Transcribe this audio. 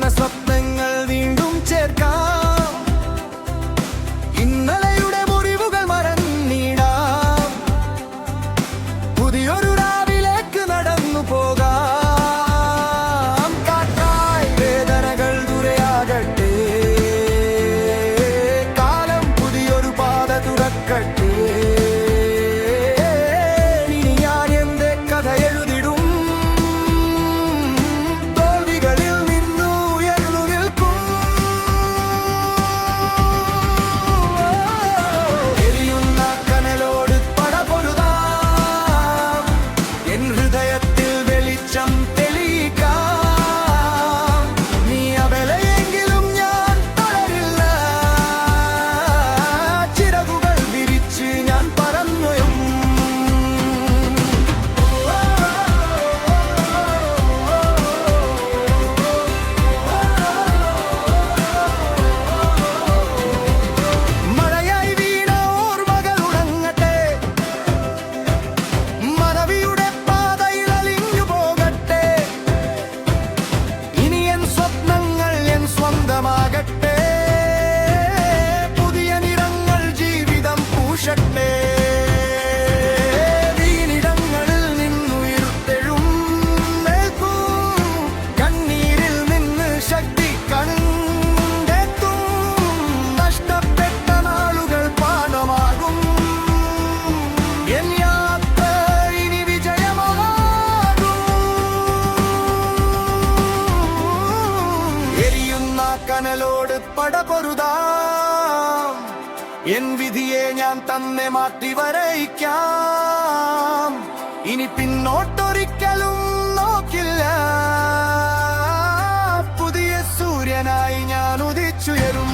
സ്വപ്നങ്ങൾ വീണ്ടും ചേർക്കാം. ഇന്നലെയുടെ മുറിവുകൾ മറന്നിടാം. പുതിയൊരു രാവിലേക്ക് നടന്നു പോകാം. കാറ്റായി വേദനകൾ ദൂരെയാകട്ടെ. കാലം പുതിയൊരു പാത തുറക്കട്ടെ. ഇനി ഞാൻ എന്റെ കഥ എഴുതിടും. തോൽവികളിൽ നിന്നു ഉയർന്നു നിൽക്കും. എരിയുന്ന കനലോട് പടപൊരുതാം. എൻ ഹൃദയത്തിൽ വെളിച്ചം തെളിയിക്കാം. നീ അബലയെങ്കിലും ഞാൻ തളരില്ല. ചിറകുകൾ വിരിച്ച് ഞാൻ പറന്നുയരും. മഴയായി വീണ ഓർമ്മകൾ ഉണങ്ങട്ടെ. മറവിയുടെ പാതയിൽ അലിഞ്ഞു പോകട്ടെ. ഇനി എൻ സ്വപ്നങ്ങൾ എൻ സ്വന്തമാകട്ടെ. പുതിയ നിറങ്ങൾ ജീവിതം പൂശട്ടെ. വീണിടങ്ങളിൽ നിന്നുയർത്തെഴുന്നേൽക്കും. കണ്ണീരിൽ നിന്ന് ശക്തി കണ്ടെത്തും. നഷ്ടപ്പെട്ട നാളുകൾ പാഠമാകും. എൻ യാത്ര ഇനി വിജയമാകും. എരിയുന്ന കനലോട് പടപൊരുതാം. എൻ വിധിയെ ഞാൻ തന്നെ മാറ്റി വരയിക്കാം. ഇനി പിന്നോട്ടൊരിക്കലും നോക്കില്ല. പുതിയ സൂര്യനായി ഞാൻ ഉദിച്ചുയരും.